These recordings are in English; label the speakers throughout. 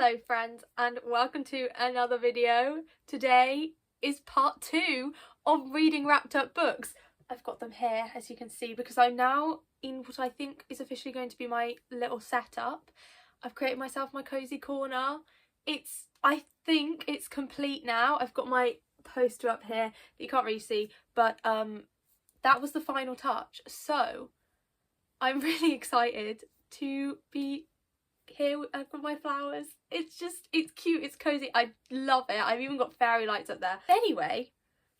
Speaker 1: Hello friends and welcome to another video. Today is part 2 of reading wrapped up books. I've got them here as you can see because I'm now in what I think is officially going to be my little setup. I've created myself my cozy corner. I think it's complete now. I've got my poster up here that you can't really see, but that was the final touch. So I'm really excited to be here. I've got my flowers. It's cute, it's cozy. I love it. I've even got fairy lights up there. Anyway,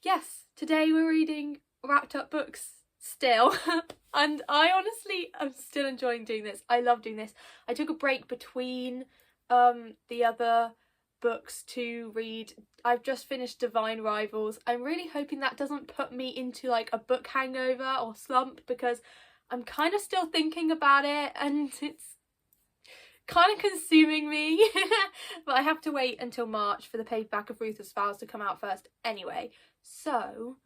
Speaker 1: yes, today we're reading wrapped up books still and I honestly am still enjoying doing this. I love doing this. I took a break between the other books to read. I've just finished Divine Rivals. I'm really hoping that doesn't put me into like a book hangover or slump because I'm kind of still thinking about it and it's kind of consuming me. But I have to wait until March for the paperback of Ruth of Spells to come out first anyway. So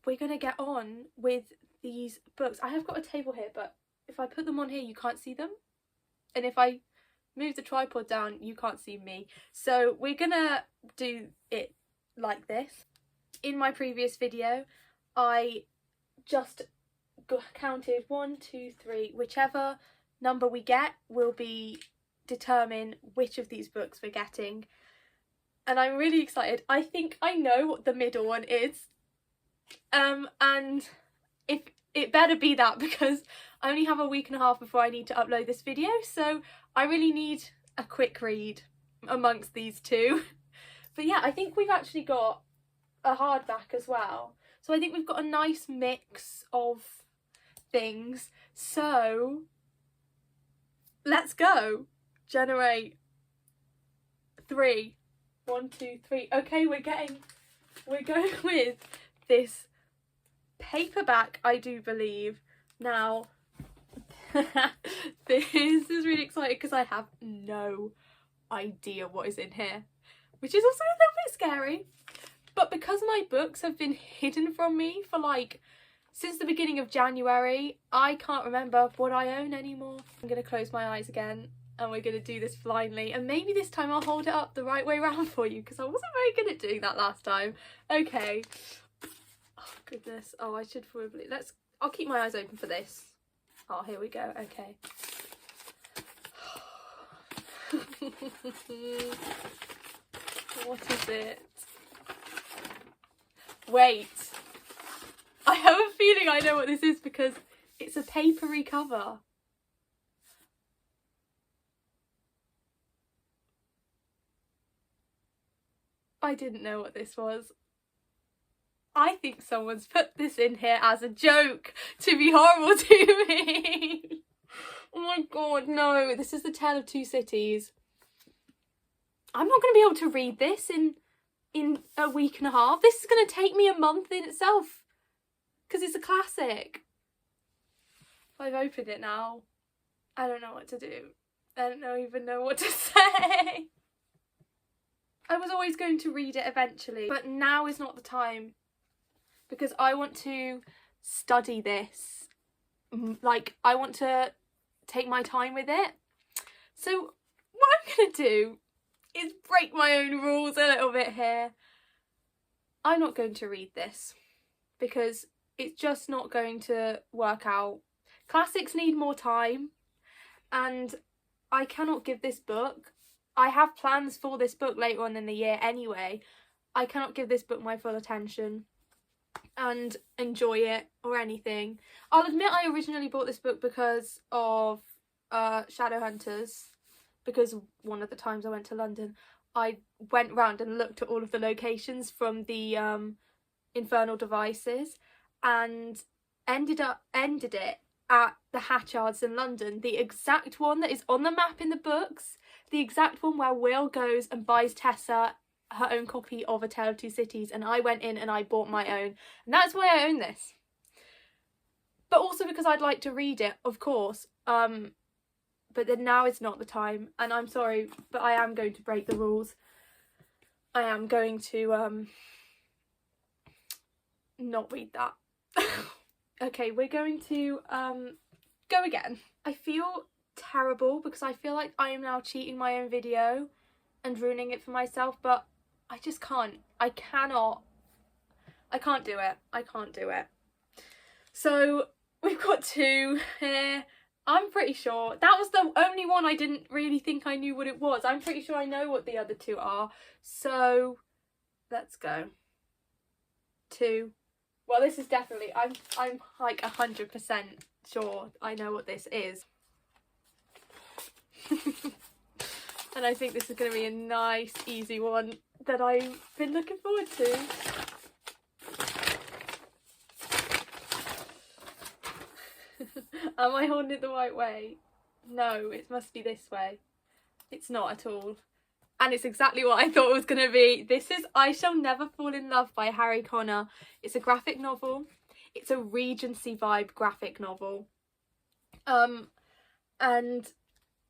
Speaker 1: we're gonna get on with these books. I have got a table here, but if I put them on here you can't see them, and if I move the tripod down you can't see me. So we're gonna do it like this. In my previous video I just counted 1, 2, 3, whichever number we get will determine which of these books we're getting, and I'm really excited. I think I know what the middle one is, and if it better be that because I only have a week and a half before I need to upload this video, so I really need a quick read amongst these two. But yeah, I think we've actually got a hardback as well, so I think we've got a nice mix of things. So let's go. Generate 3. 1, 2, 3. Okay, we're going with this paperback, I do believe. Now this is really exciting because I have no idea what is in here, which is also a little bit scary. But because my books have been hidden from me for like since the beginning of January, I can't remember what I own anymore. I'm going to close my eyes again and we're going to do this blindly, and maybe this time I'll hold it up the right way around for you because I wasn't very good at doing that last time. Okay. Oh goodness. Oh, I should probably... I'll keep my eyes open for this. Oh, here we go. Okay. What is it? Wait. I have a feeling I know what this is because it's a papery cover. I didn't know what this was. I think someone's put this in here as a joke to be horrible to me. Oh my god, no. This is The Tale of Two Cities. I'm not going to be able to read this in a week and a half. This is going to take me a month in itself, because it's a classic. I've opened it now. I don't know what to do. I don't even know what to say. I was always going to read it eventually, but now is not the time because I want to study this. Like, I want to take my time with it. So what I'm going to do is break my own rules a little bit here. I'm not going to read this because it's just not going to work out. Classics need more time and I cannot give this book. I have plans for this book later on in the year anyway. I cannot give this book my full attention and enjoy it or anything. I'll admit I originally bought this book because of Shadowhunters, because one of the times I went to London I went round and looked at all of the locations from the Infernal Devices and ended it at the Hatchards in London, the exact one that is on the map in the books, the exact one where Will goes and buys Tessa her own copy of A Tale of Two Cities, and I went in and I bought my own, and that's why I own this. But also because I'd like to read it, of course, but then now is not the time, and I'm sorry, but I am going to break the rules. I am going to not read that. Okay, we're going to go again. I feel terrible because I feel like I am now cheating my own video and ruining it for myself, but I just can't. I can't do it. I can't do it. So we've got 2 here. I'm pretty sure that was the only one I didn't really think I knew what it was. I'm pretty sure I know what the other 2 are. So let's go. 2. Well, this is definitely, I'm like 100% sure I know what this is. And I think this is going to be a nice, easy one that I've been looking forward to. Am I holding it the right way? No, it must be this way. It's not at all. And it's exactly what I thought it was going to be. This is I Shall Never Fall in Love by Harry Connor. It's a graphic novel. It's a Regency vibe graphic novel. And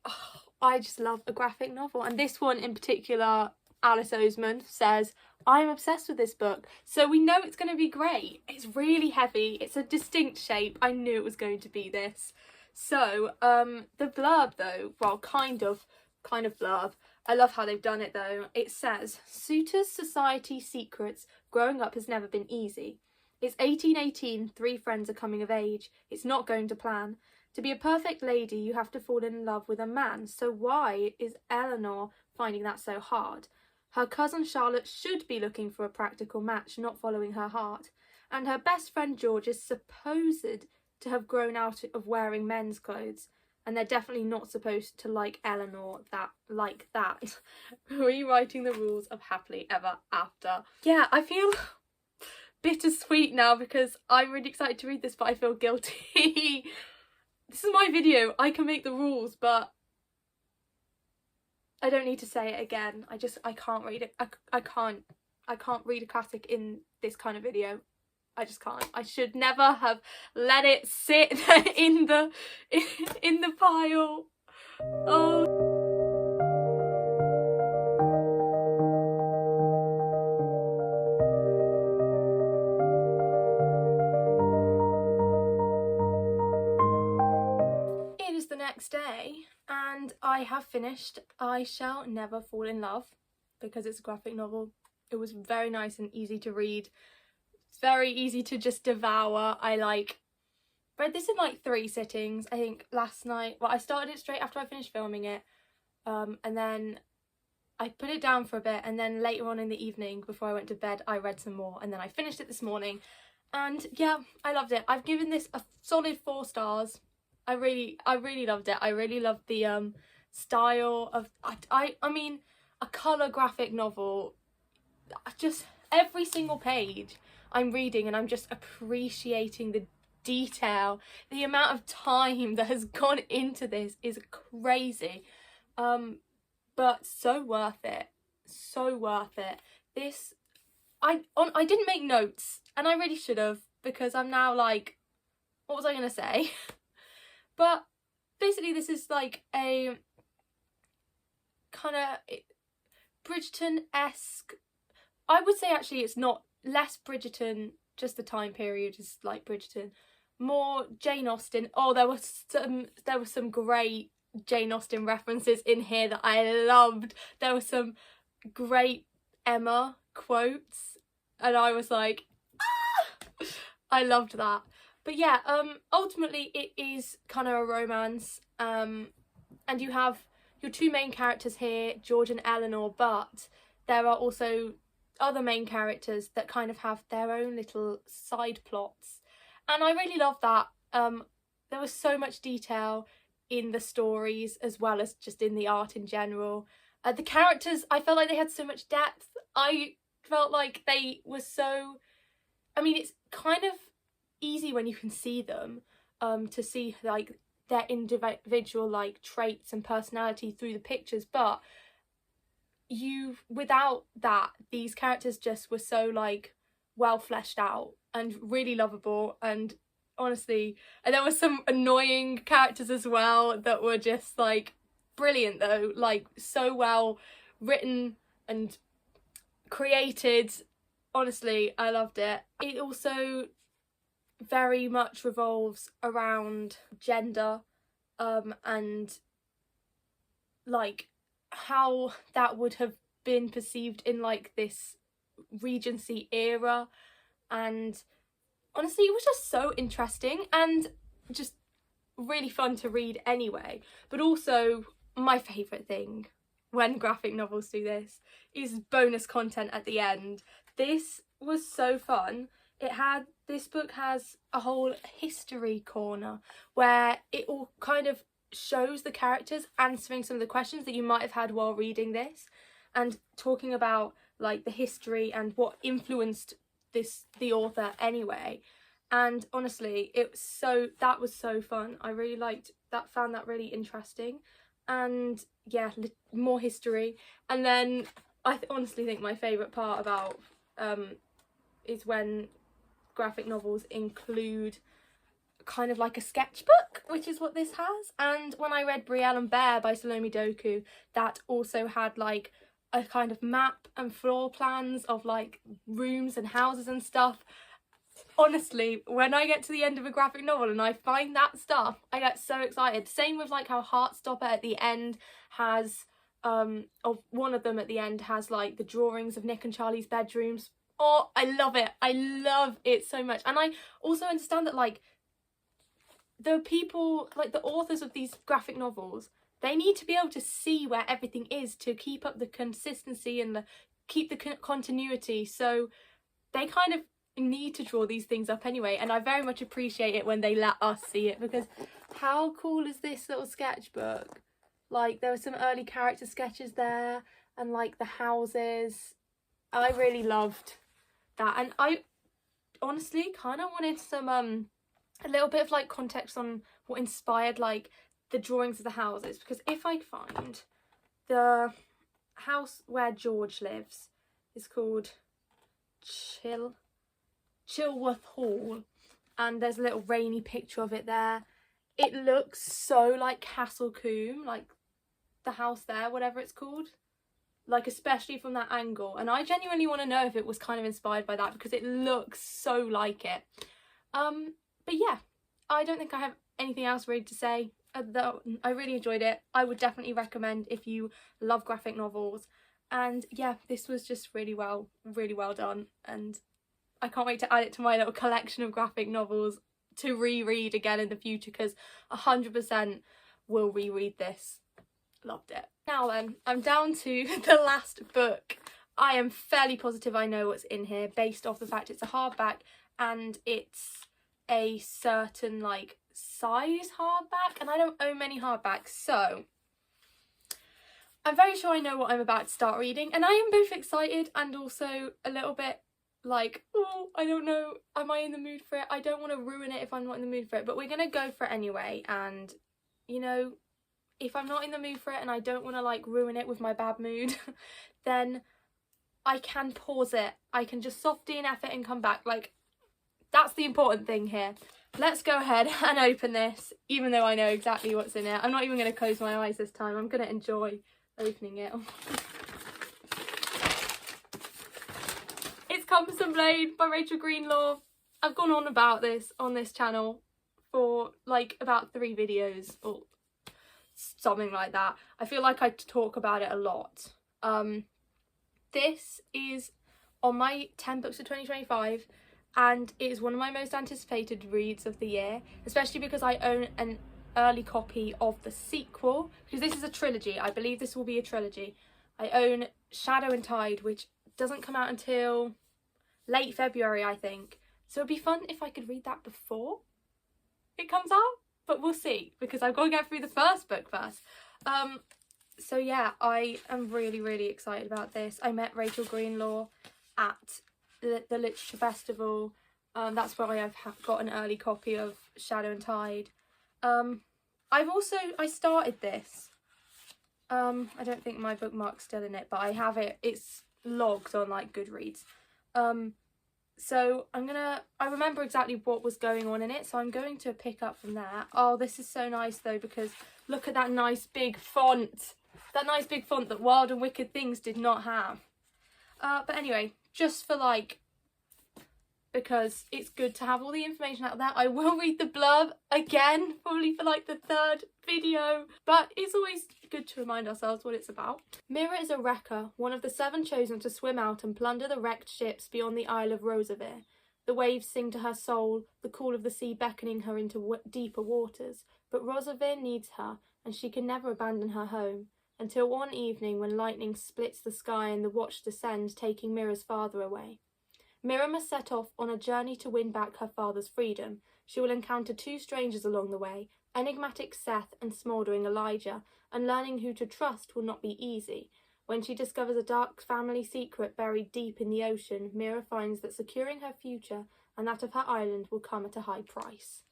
Speaker 1: oh, I just love a graphic novel. And this one in particular, 𝗦𝘗cie𝗿𝗆𝗵 says, I'm obsessed with this book. So we know it's going to be great. It's really heavy. It's a distinct shape. I knew it was going to be this. So the blurb though, well, kind of blurb. I love how they've done it though. It says, Suitors' society secrets. Growing up has never been easy. It's 1818, 3 friends are coming of age. It's not going to plan. To be a perfect lady, you have to fall in love with a man. So why is Eleanor finding that so hard? Her cousin Charlotte should be looking for a practical match, not following her heart. And her best friend George is supposed to have grown out of wearing men's clothes. And they're definitely not supposed to like Eleanor like that. Rewriting the rules of happily ever after. Yeah, I feel bittersweet now because I'm really excited to read this, but I feel guilty. This is my video. I can make the rules, but I don't need to say it again. I can't read it. I can't read a classic in this kind of video. I just can't. I should never have let it sit in the pile. Oh. It is the next day and I have finished I Shall Never Fall in Love because it's a graphic novel. It was very nice and easy to read. Very easy to just devour. I read this in like 3 sittings. I think last night, well, I started it straight after I finished filming it, and then I put it down for a bit, and then later on in the evening before I went to bed I read some more, and then I finished it this morning, and yeah, I loved it. I've given this a solid 4 stars. I really loved it. I really loved the style of I mean, a colour graphic novel. Just every single page I'm reading and I'm just appreciating the detail. The amount of time that has gone into this is crazy, but so worth it. So worth it. This, I didn't make notes and I really should have, because I'm now like, what was I gonna say? But basically this is like a kind of Bridgerton-esque. I would say actually it's not. Less Bridgerton, just the time period is like Bridgerton. More Jane Austen. Oh, there were some great Jane Austen references in here that I loved. There were some great Emma quotes and I was like, ah! I loved that. But yeah, ultimately it is kind of a romance, and you have your 2 main characters here, George and Eleanor, but there are also other main characters that kind of have their own little side plots, and I really love that. There was so much detail in the stories as well as just in the art in general. The characters, I felt like they had so much depth. I felt like they were so, I mean, it's kind of easy when you can see them, to see like their individual like traits and personality through the pictures, but without that, these characters just were so like well fleshed out and really lovable. And honestly, and there were some annoying characters as well that were just like brilliant though, like so well written and created. Honestly, I loved it. It also very much revolves around gender and like how that would have been perceived in like this Regency era. And honestly, it was just so interesting and just really fun to read anyway. But also, my favourite thing when graphic novels do this is bonus content at the end. This was so fun. This book has a whole history corner where it all kind of shows the characters answering some of the questions that you might have had while reading this, and talking about like the history and what influenced the author anyway. And honestly, that was so fun. I really liked that, found that really interesting. And yeah, more history. And then I honestly think my favourite part about is when graphic novels include kind of like a sketchbook, which is what this has. And when I read 𝗦𝘁cie and 𝗵𝘵 by 𝗦𝘁cie𝗿𝗆𝗵, that also had like a kind of map and floor plans of like rooms and houses and stuff. Honestly, when I get to the end of a graphic novel and I find that stuff, I get so excited. Same with like how Heartstopper at the end has of one of them at the end has like the drawings of Nick and Charlie's bedrooms. Oh, I love it. I love it so much. And I also understand that like the people, like the authors of these graphic novels, they need to be able to see where everything is to keep up the consistency and keep the continuity. So they kind of need to draw these things up anyway, and I very much appreciate it when they let us see it, because how cool is this little sketchbook? Like there were some early character sketches there and like the houses. I really loved that, and I honestly kind of wanted some a little bit of like context on what inspired like the drawings of the houses, because if I find the house where George lives is called 𝗦𝘁cie𝗿𝗆𝗆𝗍𝗆 Hall, and there's a little rainy picture of it there. It looks so like Castle Coombe, like the house there, whatever it's called, like especially from that angle, and I genuinely want to know if it was kind of inspired by that, because it looks so like it. But yeah, I don't think I have anything else really to say. Though I really enjoyed it. I would definitely recommend if you love graphic novels. And yeah, this was just really well done, and I can't wait to add it to my little collection of graphic novels to reread again in the future, because 100% will reread this. Loved it. Now then, I'm down to the last book. I am fairly positive I know what's in here based off the fact it's a hardback and it's a certain like size hardback, and I don't own many hardbacks, so I'm very sure I know what I'm about to start reading, and I am both excited and also a little bit like, oh, I don't know, am I in the mood for it? I don't want to ruin it if I'm not in the mood for it, but we're gonna go for it anyway. And you know, if I'm not in the mood for it and I don't want to like ruin it with my bad mood, then I can pause it. I can just soft DNF it and come back. Like, that's the important thing here. Let's go ahead and open this, even though I know exactly what's in it. I'm not even going to close my eyes this time. I'm going to enjoy opening it. It's Compass and Blade by Rachel Greenlaw. I've gone on about this on this channel for like about 3 videos or something like that. I feel like I talk about it a lot. This is on my 10 books of 2025. And it is one of my most anticipated reads of the year, especially because I own an early copy of the sequel, because this is a trilogy. I believe this will be a trilogy. I own Shadow and Tide, which doesn't come out until late February, I think. So it'd be fun if I could read that before it comes out, but we'll see, because I've got to get through the first book first. So yeah, I am really excited about this. I met Rachel Greenlaw at the Literature Festival. That's why I've got an early copy of Shadow and Tide. I started this. I don't think my bookmark's still in it, but I have it. It's logged on like Goodreads. So I remember exactly what was going on in it, so I'm going to pick up from there. Oh, this is so nice though, because look at that nice big font. That nice big font that Wild and Wicked Things did not have. But anyway, just for like because it's good to have all the information out there. I will read the blurb again, probably for like the 3rd video, but it's always good to remind ourselves what it's about. Mira is a wrecker, one of the 7 chosen to swim out and plunder the wrecked ships beyond the Isle of 𝗦𝘁cie. The waves sing to her soul, the call of the sea beckoning her into deeper waters. But 𝗦𝘁cie needs her, and she can never abandon her home, until one evening when lightning splits the sky and the watch descends, taking Mira's father away. Mira must set off on a journey to win back her father's freedom. She will encounter 2 strangers along the way, enigmatic Seth and smouldering Elijah, and learning who to trust will not be easy. When she discovers a dark family secret buried deep in the ocean, Mira finds that securing her future and that of her island will come at a high price.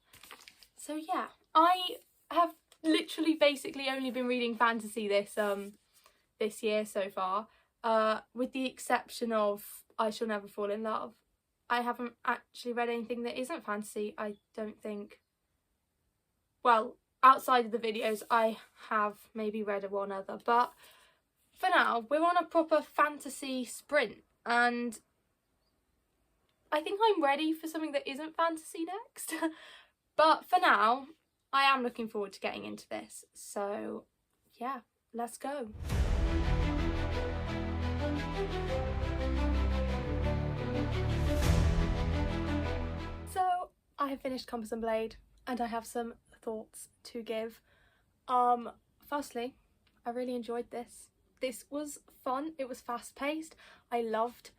Speaker 1: So yeah, I have literally basically only been reading fantasy this year so far, with the exception of 𝗦𝘁cie𝗿𝘆𝗚𝗽 Fall in Love. I haven't actually read anything that isn't fantasy, I don't think. Well, outside of the videos, I have maybe read one other, but for now, we're on a proper fantasy sprint, and I think I'm ready for something that isn't fantasy next. But for now, I am looking forward to getting into this. So yeah, let's go. So I have finished Compass and Blade, and I have some thoughts to give. Firstly, I really enjoyed this. This was fun, it was fast paced, I loved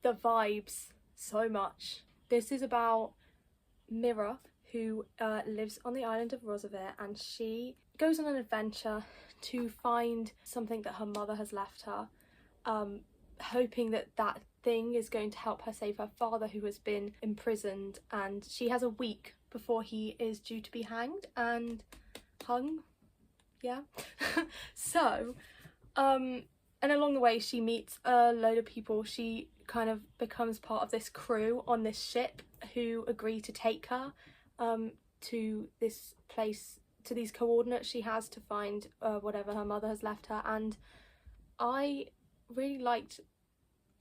Speaker 1: the vibes so much. This is about Mira, who lives on the island of 𝗦𝘁cie, and she goes on an adventure to find something that her mother has left her, hoping that that thing is going to help her save her father, who has been imprisoned, and she has a week before he is due to be hanged and hung, yeah. So and along the way she meets a load of people. She kind of becomes part of this crew on this ship who agree to take her to this place, to these coordinates she has to find whatever her mother has left her. And I really liked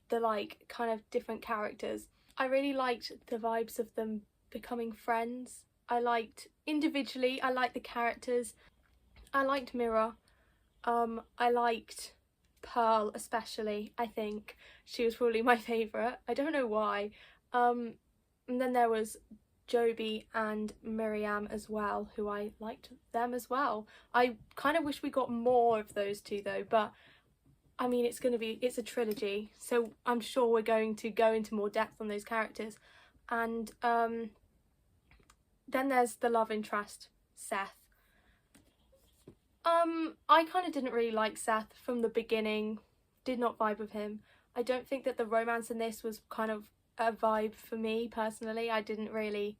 Speaker 1: the kind of different characters. I really liked the vibes of them becoming friends. I liked individually, I liked the characters. I liked Mira. I liked Pearl especially. I think she was probably my favourite. I don't know why. And then there was Joby and Miriam as well, who I liked them as well. I kind of wish we got more of those two though, but I mean it's a trilogy, so I'm sure we're going to go into more depth on those characters. And then there's the love interest, Seth. I kind of didn't really like Seth from the beginning, did not vibe with him. I don't think that the romance in this was kind of a vibe for me personally. I didn't really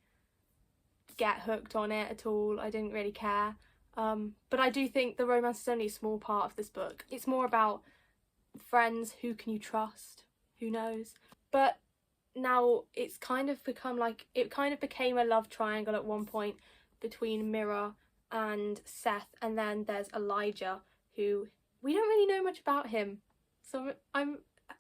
Speaker 1: get hooked on it at all. I didn't really care. But I do think the romance is only a small part of this book. It's more about friends, who can you trust, who knows. But now it's kind of become it kind of became a love triangle at one point between Mira and Seth, and then there's Elijah, who we don't really know much about him, so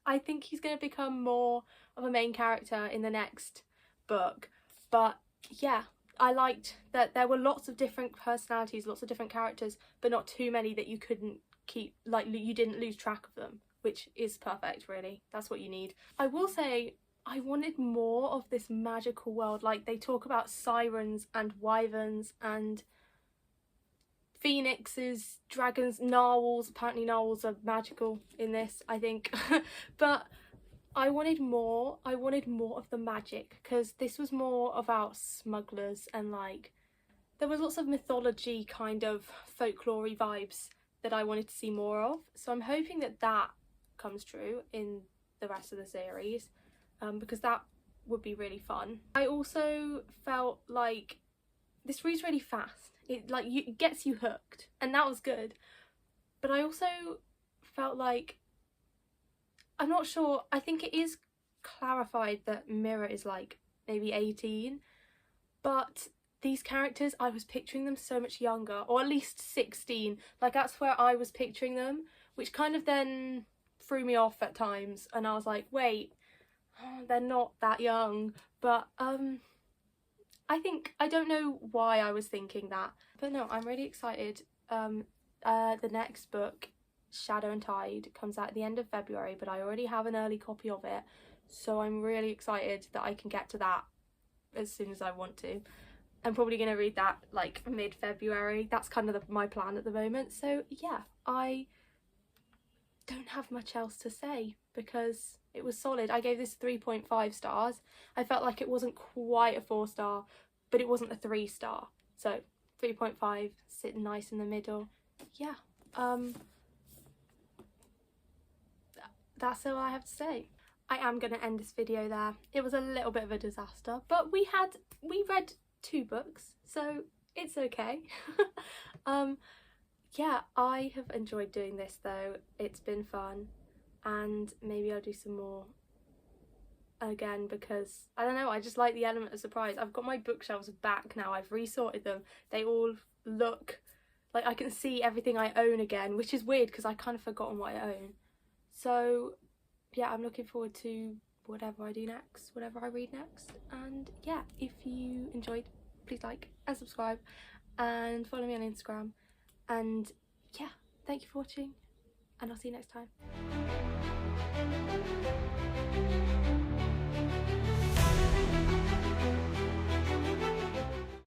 Speaker 1: I think he's going to become more of a main character in the next book. But yeah, I liked that there were lots of different personalities, lots of different characters, but not too many that you couldn't keep, you didn't lose track of them, which is perfect really. That's what you need. I will say I wanted more of this magical world. They talk about sirens and wyverns and phoenixes, dragons, narwhals. Apparently narwhals are magical in this, I think. But I wanted more of the magic, because this was more about smugglers and there was lots of mythology, kind of folklore-y vibes that I wanted to see more of. So I'm hoping that that comes true in the rest of the series, because that would be really fun. I also felt like this reads really fast. It gets you hooked, and that was good. But I also felt I'm not sure, I think it is clarified that Mira is maybe 18, but these characters, I was picturing them so much younger, or at least 16. That's where I was picturing them, which kind of then threw me off at times, and I was like, wait, they're not that young, but I don't know why I was thinking that, but no, I'm really excited. The next book, Shadow and Tide, comes out at the end of February, but I already have an early copy of it, so I'm really excited that I can get to that as soon as I want to. I'm probably going to read that like mid-February. That's kind of my plan at the moment. So yeah, I don't have much else to say because it was solid. I gave this 3.5 stars. I felt like it wasn't quite a 4-star, but it wasn't a 3-star. So 3.5, sitting nice in the middle. Yeah, that's all I have to say. I am going to end this video there. It was a little bit of a disaster, but we read 2 books, so it's okay. Yeah, I have enjoyed doing this though. It's been fun, and maybe I'll do some more again because I don't know, I just like the element of surprise. I've got my bookshelves back now. I've resorted them. They all look like I can see everything I own again, which is weird because I kind of forgotten what I own. So yeah, I'm looking forward to whatever I do next, whatever I read next. And yeah, if you enjoyed, please like and subscribe and follow me on Instagram. And yeah, thank you for watching, and I'll see you next time.